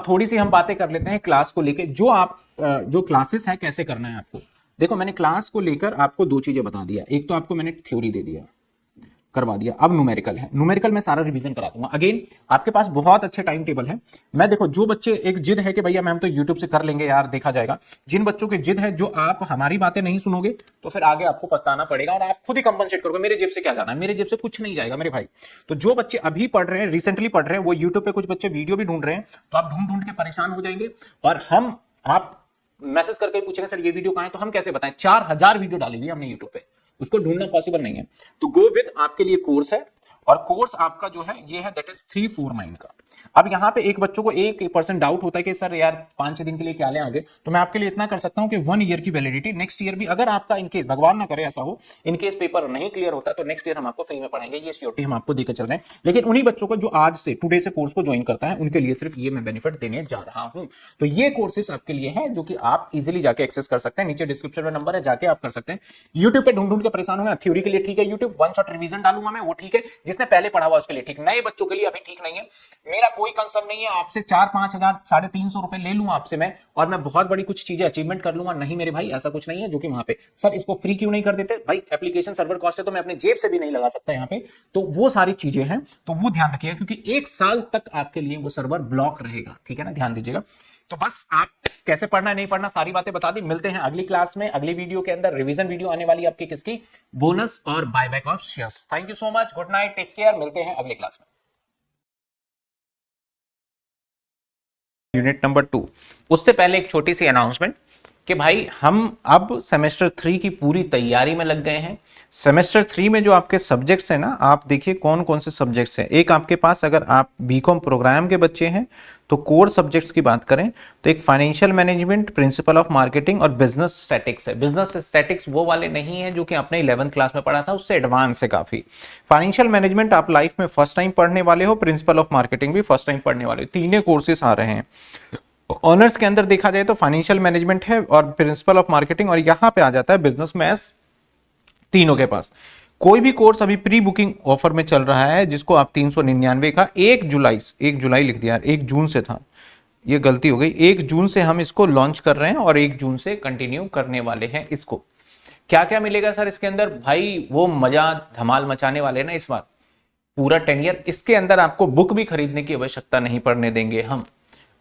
थोड़ी सी हम बातें कर लेते हैं क्लास को लेके। जो क्लासेस है कैसे करना है आपको। देखो मैंने क्लास को लेकर आपको दो चीजें बता दिया, एक तो आपको मैंने थ्योरी दे दिया, करवा दिया, अब न्यूमेरिकल है। न्यूमेरिकल में सारा रिवीजन करा दूंगा। अगेन आपके पास बहुत अच्छे टाइम टेबल है। मैं देखो जो बच्चे एक जिद है कि भैया मैम तो यूट्यूब से कर लेंगे यार, देखा जाएगा, जिन बच्चों की जिद है जो आप हमारी बातें नहीं सुनोगे तो फिर आगे आपको पछताना पड़ेगा और आप खुद ही कंपनसेट करोगे। मेरे जेब से क्या जाना है, मेरे जेब से कुछ नहीं जाएगा मेरे भाई। तो जो बच्चे अभी पढ़ रहे हैं, रिसेंटली पढ़ रहे हैं, वो यूट्यूब पे कुछ बच्चे वीडियो भी ढूंढ रहे हैं, तो आप ढूंढ ढूंढ के परेशान हो जाएंगे। और आप मैसेज करके पूछेंगे सर ये वीडियो कहां है, तो हम कैसे बताएं, 4000 वीडियो डाली हुई हमने यूट्यूब पे, उसको ढूंढना पॉसिबल नहीं है। तो गो विद आपके लिए कोर्स है, और कोर्स आपका जो है ये है दैट इज 349 का। अब यहां पे एक बच्चों को 1% डाउट होता है कि सर यार 5-6 दिन के लिए क्या लें आगे, तो मैं आपके लिए इतना कर सकता हूं कि 1 ईयर की वैलिडिटी, नेक्स्ट ईयर भी अगर आपका इनकेस भगवान ना करे ऐसा हो, इनकेस पेपर नहीं क्लियर होता तो नेक्स्ट ईयर हम आपको फ्री में पढ़ाएंगे, ये श्योरिटी हम आपको देकर चल रहे हैं। लेकिन उन्हीं बच्चों को जो आज से टुडे से कोर्स को ज्वाइन करता है उनके लिए सिर्फ ये मैं बेनिफिट देने जा रहा हूं। तो ये कोर्सेस आपके लिए है जो कि आप इजिली जाके एक्सेस कर सकते हैं, नीचे डिस्क्रिप्शन में नंबर है, जाके आप कर सकते हैं। यूट्यूब पे ढूंढ ढूंढ के परेशान होंगे, थ्योरी के लिए ठीक है यूट्यूब, वन शॉट रिवीजन डालूंगा मैं, वो ठीक है, जिसने पहले पढ़ा हुआ उसके लिए ठीक, नए बच्चों के लिए अभी ठीक नहीं है। मेरा कोई कंसर्न नहीं है आपसे 4-5 हजार 350 रुपए ले लूं आपसे मैं, और मैं बहुत बड़ी कुछ चीजें अचीवमेंट कर लूंगा, नहीं मेरे भाई ऐसा कुछ नहीं है। जो कि वहां पे सर इसको फ्री क्यों नहीं कर देते भाई, एप्लीकेशन सर्वर कॉस्ट है तो मैं अपने जेब से भी नहीं लगा सकता यहाँ पे, तो वो सारी चीजें हैं, तो वो ध्यान रखिएगा क्योंकि 1 साल तक आपके लिए वो सर्वर ब्लॉक रहेगा, ठीक है ना, ध्यान दीजिएगा। तो बस आप कैसे पढ़ना है नहीं पढ़ना सारी बातें बता दी। मिलते हैं अगली क्लास में, अगली वीडियो के अंदर रिवीजन वीडियो आने वाली आपकी किसकी, बोनस और buyback of shares. Thank you so much, good night, take care, मिलते हैं अगली क्लास में। यूनिट नंबर 2, उससे पहले एक छोटी सी अनाउंसमेंट कि भाई हम अब सेमेस्टर 3 की पूरी तैयारी में लग गए हैं। सेमेस्टर 3 में जो आपके सब्जेक्ट्स हैं ना, आप देखिए कौन कौन से सब्जेक्ट्स हैं। एक आपके पास, अगर आप बीकॉम प्रोग्राम के बच्चे हैं तो कोर सब्जेक्ट्स की बात करें तो एक financial management, principle of marketing और बिजनेस स्टैटिक्स है। बिजनेस स्टैटिक्स वो वाले नहीं है जो कि आपने 11th क्लास में पढ़ा था, उससे एडवांस है काफी। फाइनेंशियल मैनेजमेंट आप लाइफ में फर्स्ट टाइम पढ़ने वाले हो, प्रिंसिपल ऑफ मार्केटिंग भी फर्स्ट टाइम पढ़ने वाले हो, तीनों कोर्सेस आ रहे हैं। ऑनर्स के अंदर देखा जाए तो फाइनेंशियल मैनेजमेंट है और प्रिंसिपल ऑफ मार्केटिंग, और यहां पे आ जाता है बिजनेस मैथ्स, तीनों के पास। कोई भी कोर्स अभी प्री बुकिंग ऑफर में चल रहा है जिसको आप 399 का 1 जुलाई लिख दिया, 1 जून से था, ये गलती हो गई, 1 जून से हम इसको लॉन्च कर रहे हैं और 1 जून से कंटिन्यू करने वाले हैं इसको। क्या क्या मिलेगा सर इसके अंदर, भाई वो मजा धमाल मचाने वाले ना इस बार, पूरा 10 ईयर। इसके अंदर आपको बुक भी खरीदने की आवश्यकता नहीं पड़ने देंगे, हम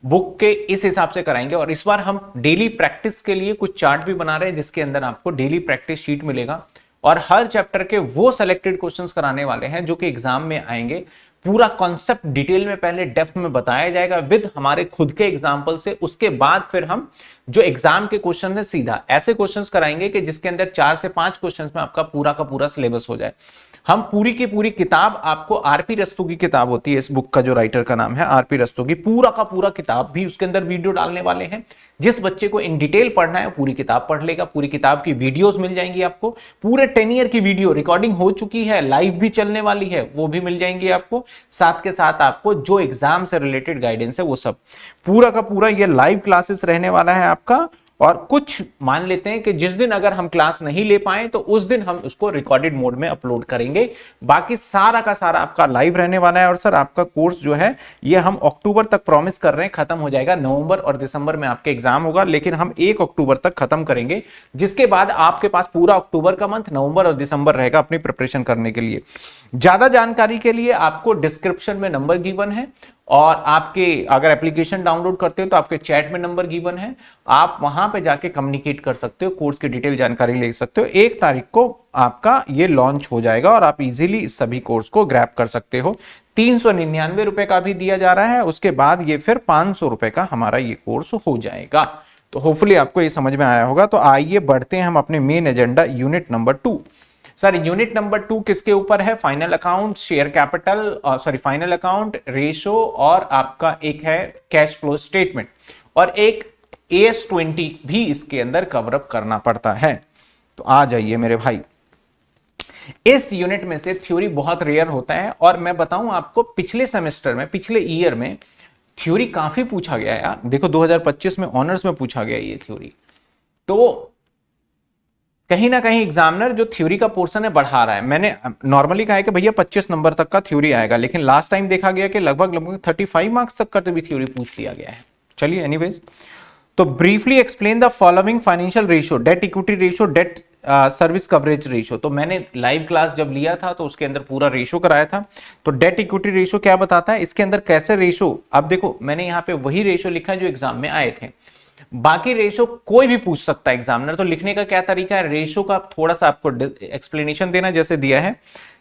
बुक के इस हिसाब से कराएंगे। और इस बार हम डेली प्रैक्टिस के लिए कुछ चार्ट भी बना रहे हैं जिसके अंदर आपको डेली प्रैक्टिस शीट मिलेगा, और हर चैप्टर के वो सेलेक्टेड क्वेश्चंस कराने वाले हैं जो कि एग्जाम में आएंगे। पूरा कॉन्सेप्ट डिटेल में पहले डेप्थ में बताया जाएगा विद हमारे खुद के एग्जाम्पल से। उसके बाद फिर हम जो एग्जाम के क्वेश्चन है सीधा ऐसे क्वेश्चंस कराएंगे कि जिसके अंदर 4 से 5 क्वेश्चंस में आपका पूरा का पूरा सिलेबस हो जाए। हम पूरी की पूरी किताब आपको, आरपी रस्तोगी किताब होती है इस बुक का, जो राइटर का नाम है आरपी रस्तोगी, पूरा का पूरा किताब भी उसके अंदर वीडियो डालने वाले हैं। जिस बच्चे को इन डिटेल पढ़ना है पूरी किताब पढ़ लेगा, पूरी किताब की वीडियोस मिल जाएंगी आपको, पूरे 10 ईयर की वीडियो रिकॉर्डिंग हो चुकी है, लाइव भी चलने वाली है, वो भी मिल जाएंगी आपको। साथ के साथ आपको जो एग्जाम से रिलेटेड गाइडेंस है वो सब, पूरा का पूरा ये लाइव क्लासेस रहने वाला है आपका। और कुछ मान लेते हैं कि जिस दिन अगर हम क्लास नहीं ले पाए तो उस दिन हम उसको रिकॉर्डेड मोड में अपलोड करेंगे, बाकी सारा का सारा आपका लाइव रहने वाला है। और सर आपका कोर्स जो है ये हम अक्टूबर तक प्रॉमिस कर रहे हैं खत्म हो जाएगा, नवंबर और दिसंबर में आपके एग्जाम होगा, लेकिन हम 1 अक्टूबर तक खत्म करेंगे, जिसके बाद आपके पास पूरा अक्टूबर का मंथ, नवंबर और दिसंबर रहेगा अपनी प्रिपरेशन करने के लिए। ज्यादा जानकारी के लिए आपको डिस्क्रिप्शन में नंबर गिवन है, और आपके अगर एप्लीकेशन डाउनलोड करते हो तो आपके चैट में नंबर गिवन है, आप वहां पे जाके कम्युनिकेट कर सकते हो, कोर्स की डिटेल जानकारी ले सकते हो। 1 तारीख को आपका ये लॉन्च हो जाएगा और आप इजीली इस सभी कोर्स को ग्रैब कर सकते हो। 399 रुपए का भी दिया जा रहा है, उसके बाद ये फिर 500 रुपए का हमारा ये कोर्स हो जाएगा। तो होपफुली आपको ये समझ में आया होगा। तो आइए बढ़ते हैं हम अपने main agenda unit number 2। Sir unit number 2 किसके ऊपर है, final account, share capital, sorry final account, ratio, और आपका एक है कैश फ्लो स्टेटमेंट, और एक AS20 भी इसके अंदर कवर अप करना पड़ता है। तो आ जाइए मेरे भाई, इस यूनिट में से थ्योरी बहुत रेयर होता है, और मैं बताऊं आपको पिछले सेमेस्टर में, पिछले ईयर में थ्योरी काफी पूछा गया यार। देखो 2025 में ऑनर्स में पूछा गया ये थ्योरी, तो कहीं ना कहीं एग्जामिनर जो थ्योरी का पोर्शन है बढ़ा रहा है। मैंने नॉर्मली कहा है कि भैया 25 नंबर तक का थ्योरी आएगा, लेकिन लास्ट टाइम देखा गया कि लगभग 35 मार्क्स तक का तो भी थ्योरी पूछ लिया गया है। चलिए एनीवेज, तो briefly explain the following financial ratio, debt equity ratio, debt service coverage ratio. तो मैंने लाइव क्लास जब लिया था तो उसके अंदर पूरा रेशियो कराया था। तो डेट इक्विटी रेशियो क्या बताता है, इसके अंदर कैसे रेशियो, अब देखो मैंने यहाँ पे वही रेशियो लिखा है जो एग्जाम में आए थे, बाकी रेशियो कोई भी पूछ सकता है एग्जामिनर। तो लिखने का क्या तरीका है, रेशियो का थोड़ा सा आपको एक्सप्लेनेशन देना, जैसे दिया है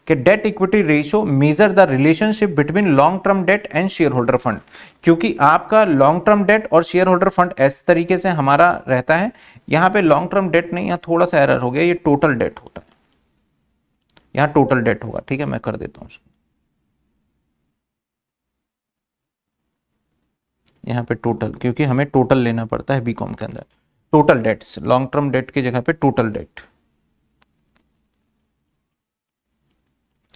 कि debt equity ratio measure the relationship between long term debt and share holder fund. क्योंकि आपका लॉन्ग टर्म डेट और शेयर होल्डर फंड इस तरीके से हमारा रहता है, यहां पे लॉन्ग टर्म डेट नहीं, यहां थोड़ा सा एरर हो गया, ये टोटल डेट होता है, यहां टोटल डेट होगा, ठीक है मैं कर देता हूं उसको, यहाँ पे टोटल, क्योंकि हमें टोटल लेना पड़ता है बीकॉम के अंदर, total debts, long term debt की जगह पे टोटल डेट,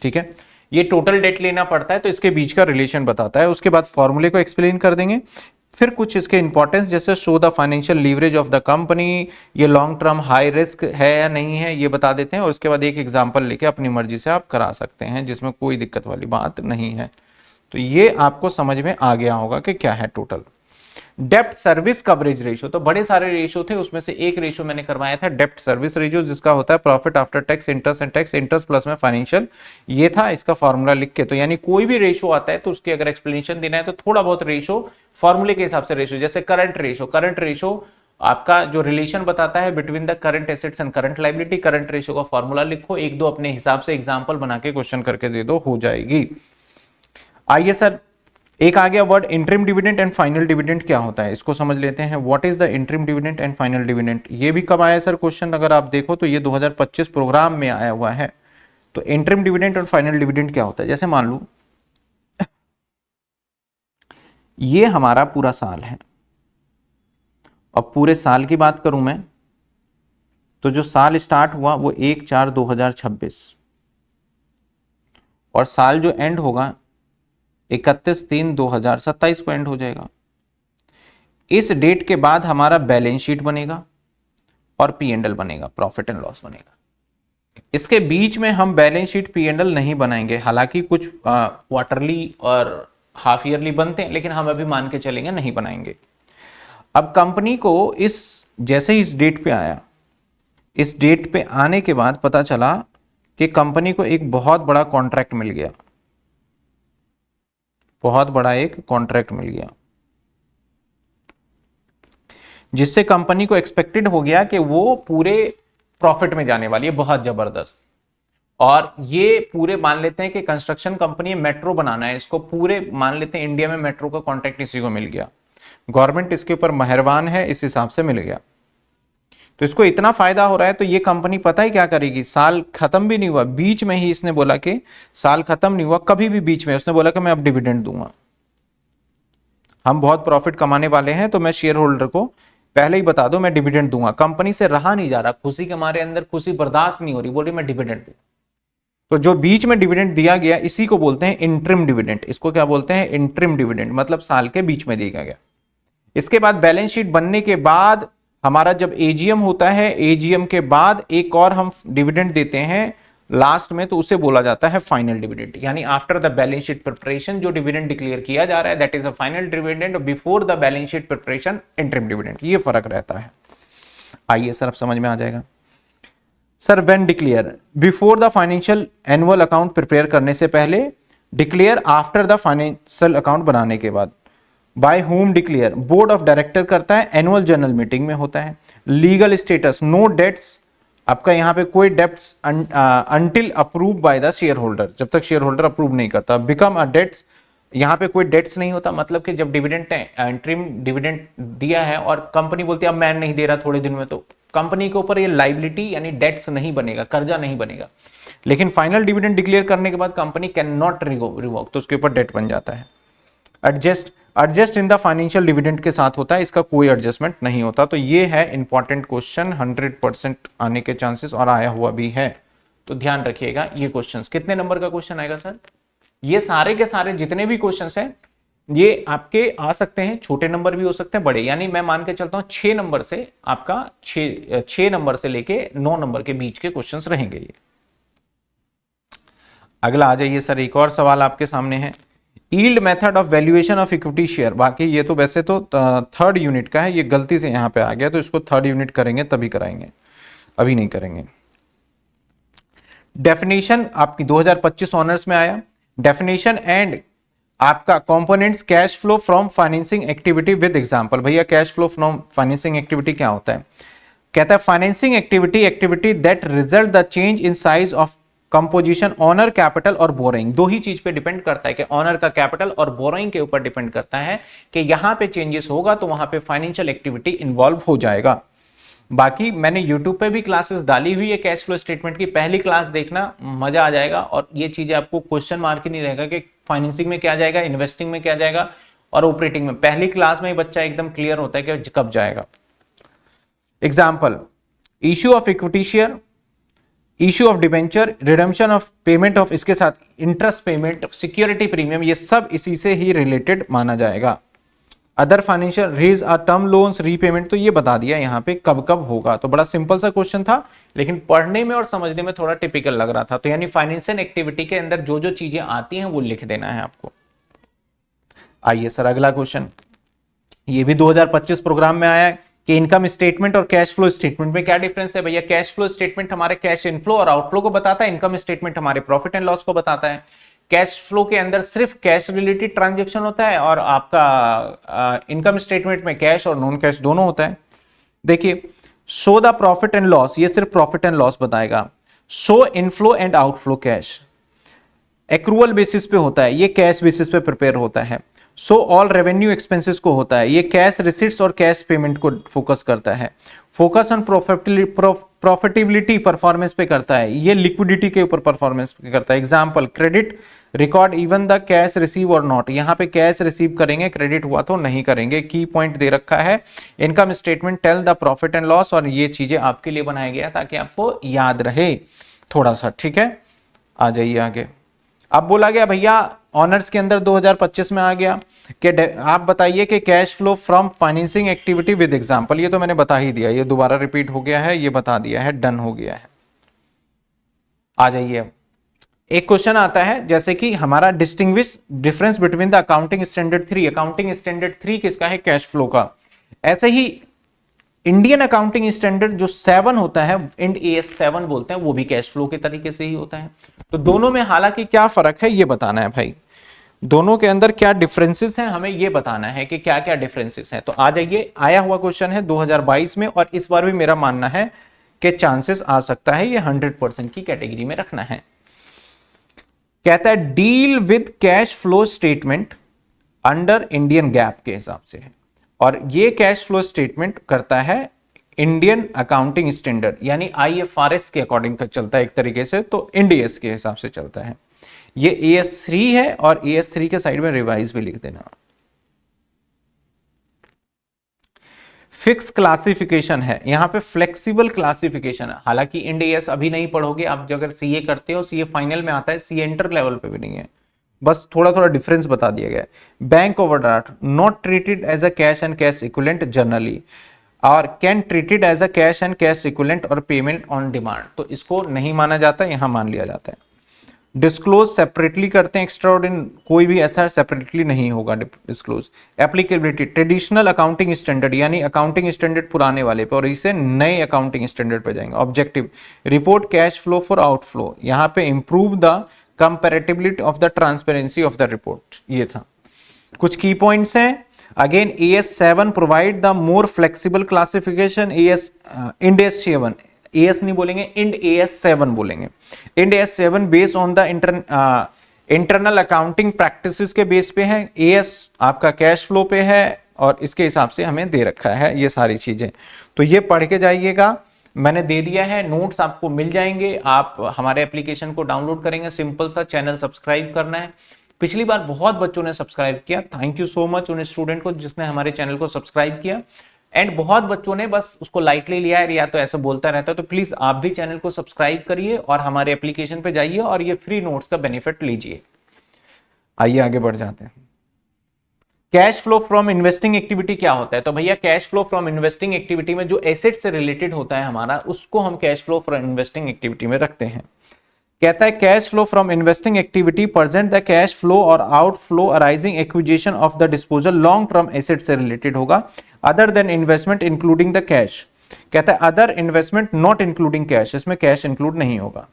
ठीक है, ये टोटल डेट लेना पड़ता है, तो इसके बीच का रिलेशन बताता है। उसके बाद फॉर्मूले को एक्सप्लेन कर देंगे, फिर कुछ इसके इंपॉर्टेंस जैसे show the financial leverage of the company, ये लॉन्ग टर्म हाई रिस्क है या नहीं है ये बता देते हैं, और उसके बाद एक एग्जांपल लेके अपनी मर्जी से आप करा सकते हैं, जिसमें कोई दिक्कत वाली बात नहीं है। तो ये आपको समझ में आ गया होगा कि क्या है टोटल। डेप्ट सर्विस कवरेज रेशियो, तो बड़े सारे रेशियो थे, उसमें से एक रेशियो मैंने करवाया था डेप्ट सर्विस रेशियो, जिसका होता है profit after tax interest and tax, interest plus में फाइनेंशियल, ये था इसका फॉर्मूला लिख के। तो यानी कोई भी रेशियो आता है तो उसकी अगर एक्सप्लेनेशन देना है तो थोड़ा बहुत रेशियो फॉर्मूले के हिसाब से रेशियो, जैसे करंट रेशियो आपका जो रिलेशन बताता है between the current assets and current liability, current ratio का फॉर्मूला लिखो, एक दो अपने हिसाब से एग्जांपल बना के क्वेश्चन करके दे दो, हो जाएगी। आइए सर, एक आ गया word interim dividend and final dividend, क्या होता है इसको समझ लेते हैं। What is the interim dividend and final dividend, ये भी कब आया सर क्वेश्चन, अगर आप देखो तो ये 2025 प्रोग्राम में आया हुआ है। तो इंटरिम डिविडेंड और फाइनल डिविडेंड क्या होता है, जैसे मान लो ये हमारा पूरा साल है, और पूरे साल की बात करूं मैं तो जो साल स्टार्ट हुआ वो 1/4/2026, और साल जो एंड होगा 31/3/2027 को एंड हो जाएगा। इस डेट के बाद हमारा बैलेंस शीट बनेगा और पी एंड एल बनेगा, प्रॉफिट एंड लॉस बनेगा। इसके बीच में हम balance sheet P and L नहीं बनाएंगे, हालांकि कुछ क्वार्टरली और हाफ ईयरली बनते हैं, लेकिन हम अभी मान के चलेंगे नहीं बनाएंगे। अब कंपनी को जैसे ही इस डेट पे आया, इस डेट पे आने के बाद पता चला कि कंपनी को एक बहुत बड़ा कॉन्ट्रैक्ट मिल गया, बहुत बड़ा एक कॉन्ट्रैक्ट मिल गया, जिससे कंपनी को एक्सपेक्टेड हो गया कि वो पूरे प्रॉफिट में जाने वाली है, बहुत जबरदस्त। और ये पूरे मान लेते हैं कि कंस्ट्रक्शन कंपनी मेट्रो बनाना है, इसको पूरे मान लेते हैं इंडिया में मेट्रो का कॉन्ट्रैक्ट इसी को मिल गया, गवर्नमेंट इसके ऊपर मेहरबान है, इस हिसाब से मिल गया। तो इसको इतना फायदा हो रहा है, तो ये कंपनी पता ही क्या करेगी, साल खत्म भी नहीं हुआ, बीच में ही इसने बोला कि साल खत्म नहीं हुआ, कभी भी बीच में उसने बोला कि मैं अब डिविडेंड दूंगा, हम बहुत प्रॉफिट कमाने वाले हैं, तो मैं शेयर होल्डर को पहले ही बता दो मैं डिविडेंड दूंगा। कंपनी से रहा नहीं जा रहा, खुशी के मारे अंदर खुशी बर्दाश्त नहीं हो रही, बोल रही मैं डिविडेंड दूं। तो जो बीच में डिविडेंड दिया गया इसी को बोलते हैं इंटरिम डिविडेंड, इसको क्या बोलते हैं, इंटरिम डिविडेंड, मतलब साल के बीच में दिया गया। इसके बाद बैलेंस शीट बनने के बाद हमारा जब एजीएम होता है, एजीएम के बाद एक और हम डिविडेंड देते हैं लास्ट में, तो उसे बोला जाता है फाइनल डिविडेंड। यानी after the balance sheet preparation जो डिविडेंड डिक्लेयर किया जा रहा है that is a final dividend, before the balance sheet preparation interim dividend, ये फर्क रहता है। आइए सर अब समझ में आ जाएगा। Sir when declare, before the financial annual account prepare करने से पहले, declare after the financial account बनाने के बाद। By whom declare, board of director करता है, एनुअल जनरल मीटिंग में होता है। लीगल स्टेटस, नो डेट्स, आपका यहाँ पे कोई dates until approve by the shareholder, जब तक शेयर होल्डर अप्रूव नहीं करता। बिकम अ डेट्स, यहाँ पे कोई डेट्स नहीं होता, मतलब कि जब डिविडेंड इंटरिम डिविडेंड दिया है और कंपनी बोलती है अब मैं नहीं दे रहा थोड़े दिन में, तो कंपनी के ऊपर ये लाइबिलिटी यानी डेट्स नहीं बनेगा, कर्जा नहीं बनेगा। लेकिन फाइनल डिविडेंड डिक्लेयर करने के बाद कंपनी कैन नॉट रिवोक, तो उसके ऊपर डेट बन जाता है। Adjust in the financial dividend के साथ होता है, इसका कोई एडजस्टमेंट नहीं होता। तो ये है इंपॉर्टेंट क्वेश्चन, 100% आने के चांसेस और आया हुआ भी है, तो ध्यान रखिएगा। ये क्वेश्चंस कितने नंबर का क्वेश्चन आएगा सर, ये सारे के सारे जितने भी क्वेश्चंस हैं ये आपके आ सकते हैं, छोटे नंबर भी हो सकते हैं, बड़े, यानी मैं मान के चलता हूं 6 नंबर से आपका 6 नंबर से लेके 9 नंबर के बीच के क्वेश्चंस रहेंगे ये। अगला आ जाइए सर, एक और सवाल आपके सामने है। Yield method of valuation of equity share, बाकी ये तो वैसे तो थर्ड यूनिट का है, ये गलती से यहाँ पे आ गया, तो इसको थर्ड यूनिट करेंगे तभी कराएंगे, अभी नहीं करेंगे। डेफिनेशन आपकी 2025 ऑनर्स में आया, डेफिनेशन एंड आपका components cash flow from financing activity with example. भैया cash flow from financing activity क्या होता है? कहता है financing activity that result the change in size of composition owner capital और बोरोइंग। दो ही चीज पे डिपेंड करता है कि ऑनर का कैपिटल और बोरोइंग के ऊपर डिपेंड करता है कि यहां पे चेंजेस होगा तो वहां पे फाइनेंशियल एक्टिविटी इन्वॉल्व हो जाएगा। बाकी मैंने YouTube पे भी क्लासेस डाली हुई है कैश फ्लो स्टेटमेंट की, पहली क्लास देखना, मजा आ जाएगा और ये चीजें आपको क्वेश्चन मार्क ही नहीं रहेगा कि फाइनेंसिंग में क्या जाएगा, इन्वेस्टिंग में क्या जाएगा और ऑपरेटिंग में। पहली क्लास में ही बच्चा एकदम क्लियर होता है कि कब जाएगा। Example, issue of equity share, issue of debenture, redemption of payment of, इसके साथ इंटरेस्ट पेमेंट, सिक्योरिटी प्रीमियम, ये सब इसी से ही रिलेटेड माना जाएगा। Other financial raise are term loans repayment, तो ये बता दिया यहाँ पे कब कब होगा। तो बड़ा सिंपल सा क्वेश्चन था, लेकिन पढ़ने में और समझने में थोड़ा टिपिकल लग रहा था। तो यानी फाइनेंशियल एक्टिविटी के अंदर जो जो चीजें आती हैं वो लिख देना है आपको। आइए सर अगला क्वेश्चन, ये भी 2025 प्रोग्राम में आया है कि इनकम स्टेटमेंट और कैश फ्लो स्टेटमेंट में क्या डिफरेंस है। भैया कैश फ्लो स्टेटमेंट हमारे कैश इनफ्लो और आउटफ्लो को बताता है, इनकम स्टेटमेंट हमारे प्रॉफिट एंड लॉस को बताता है। कैश फ्लो के अंदर सिर्फ कैश रिलेटेड ट्रांजैक्शन होता है और आपका इनकम स्टेटमेंट में कैश और नॉन कैश दोनों होता है। देखिए, show the profit and loss, ये सिर्फ प्रॉफिट एंड लॉस बताएगा। Show inflow and outflow cash, accrual basis पे होता है, ये कैश बेसिस पे प्रिपेयर होता है। सो ऑल रेवेन्यू एक्सपेंसेस को होता है, ये कैश रिसिट्स और कैश पेमेंट को फोकस करता है। फोकस ऑन प्रॉफिटेबिलिटी परफॉर्मेंस पे करता है, ये लिक्विडिटी के ऊपर परफॉर्मेंस पे करता है। Example, credit record even the cash receive और नॉट, यहाँ पे कैश रिसीव करेंगे, क्रेडिट हुआ तो नहीं करेंगे। की पॉइंट दे रखा है। Income statement tell the profit and loss, और ये चीजें आपके लिए बनाया गया ताकि आपको याद रहे थोड़ा सा, ठीक है। आ जाइए आगे। अब बोला गया भैया ऑनर्स के अंदर 2025 में आ गया कि आप बताइए कि cash flow from financing activity with example, ये तो मैंने बता ही दिया, ये दोबारा रिपीट हो गया है, ये बता दिया है, डन हो गया है। आ जाइए, एक क्वेश्चन आता है जैसे कि हमारा distinguish difference between the accounting standard 3, accounting standard 3 किसका है? कैश फ्लो का। ऐसे ही इंडियन अकाउंटिंग स्टैंडर्ड जो 7 होता है, इंड AS 7 बोलते हैं, वो भी कैश फ्लो के तरीके से ही होता है। तो दोनों में हालांकि क्या फर्क है ये बताना है भाई, दोनों के अंदर क्या डिफरेंसेस हैं हमें ये बताना है कि क्या क्या डिफरेंसेस हैं। तो आ जाइए, आया हुआ क्वेश्चन है 2022 में, और इस बार भी मेरा मानना है कि चांसेस आ सकता है ये 100% की कैटेगरी में रखना है। कहता है deal with cash flow statement under Indian gap के हिसाब से है, और ये कैश फ्लो स्टेटमेंट करता है इंडियन अकाउंटिंग स्टैंडर्ड यानी IFRS के अकॉर्डिंग का चलता है एक तरीके से, तो इंड AS के हिसाब से चलता है। ये AS3 है और AS3 के साइड में रिवाइज भी लिख देना। फिक्स क्लासिफिकेशन है, यहां पे फ्लेक्सिबल क्लासिफिकेशन है। हालांकि इंड AS अभी नहीं पढ़ोगे आप, अगर CA करते हो, CA फाइनल में आता है, CA इंटर लेवल पे भी नहीं है, बस थोड़ा थोड़ा डिफरेंस बता दिया गया है। Bank overdraft not treated as a cash and cash equivalent generally, और can treated as a cash and cash equivalent और पेमेंट ऑन डिमांड, तो इसको नहीं माना जाता, यहां मान लिया जाता है। डिस्क्लोज सेपरेटली करते हैं, एक्स्ट्राऑर्डिनरी कोई भी ऐसा सेपरेटली नहीं होगा disclose. Applicability traditional accounting standard यानी अकाउंटिंग स्टैंडर्ड पुराने वाले पे, और इसे नए अकाउंटिंग स्टैंडर्ड पे जाएंगे। Objective report cash flow for outflow, यहाँ पे improve the comparability of the transparency of the report, ये था। कुछ की पॉइंट्स हैं, again AS 7 provide the more flexible classification, Ind AS 7, AS नहीं बोलेंगे, इंड AS 7 बोलेंगे। Ind AS 7 based on the internal accounting practices के base पे है, AS आपका कैश फ्लो पे है, और इसके हिसाब से हमें दे रखा है ये सारी चीजें। तो ये पढ़ के जाइएगा, मैंने दे दिया है, नोट्स आपको मिल जाएंगे। आप हमारे एप्लीकेशन को डाउनलोड करेंगे, सिंपल सा, चैनल सब्सक्राइब करना है। पिछली बार बहुत बच्चों ने सब्सक्राइब किया, थैंक यू सो मच उन स्टूडेंट को जिसने हमारे चैनल को सब्सक्राइब किया, एंड बहुत बच्चों ने बस उसको लाइटली लिया है या तो ऐसा बोलता रहता है। तो प्लीज आप भी चैनल को सब्सक्राइब करिए और हमारे एप्लीकेशन पे जाइए और ये फ्री नोट्स का बेनिफिट लीजिए। आइए आगे बढ़ जाते हैं। Cash flow from investing activity क्या होता है? तो भैया cash flow from investing activity में जो एसेट से रिलेटेड होता है हमारा, उसको हम cash flow from investing activity में रखते हैं। कहता है cash flow from investing activity present the cash flow और outflow arising acquisition of the disposal long term asset से रिलेटेड होगा, other than investment including the cash. कहता है other investment not including cash, इसमें कैश इंक्लूड नहीं होगा।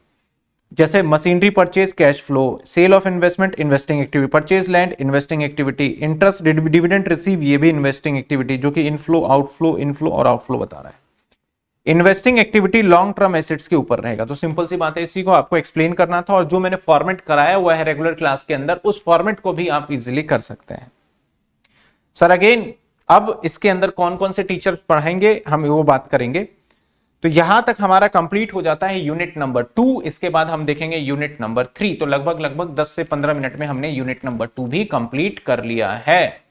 जैसे machinery purchase cash flow, sale of investment investing activity, purchase land investing activity, interest dividend receive ये भी इन्वेस्टिंग एक्टिविटी, जो कि इनफ्लो और आउटफ्लो बता रहा है। Investing activity long term assets के ऊपर रहेगा। तो सिंपल सी बात है, इसी को आपको एक्सप्लेन करना था और जो मैंने फॉर्मेट कराया हुआ है रेगुलर क्लास के अंदर, उस फॉर्मेट को भी आप इजीली कर सकते हैं। सर अगेन अब इसके अंदर कौन कौन से टीचर पढ़ाएंगे हम वो बात करेंगे। तो यहां तक हमारा कंप्लीट हो जाता है यूनिट नंबर 2। इसके बाद हम देखेंगे यूनिट नंबर 3। तो लगभग 10 से 15 मिनट में हमने यूनिट नंबर 2 भी कंप्लीट कर लिया है।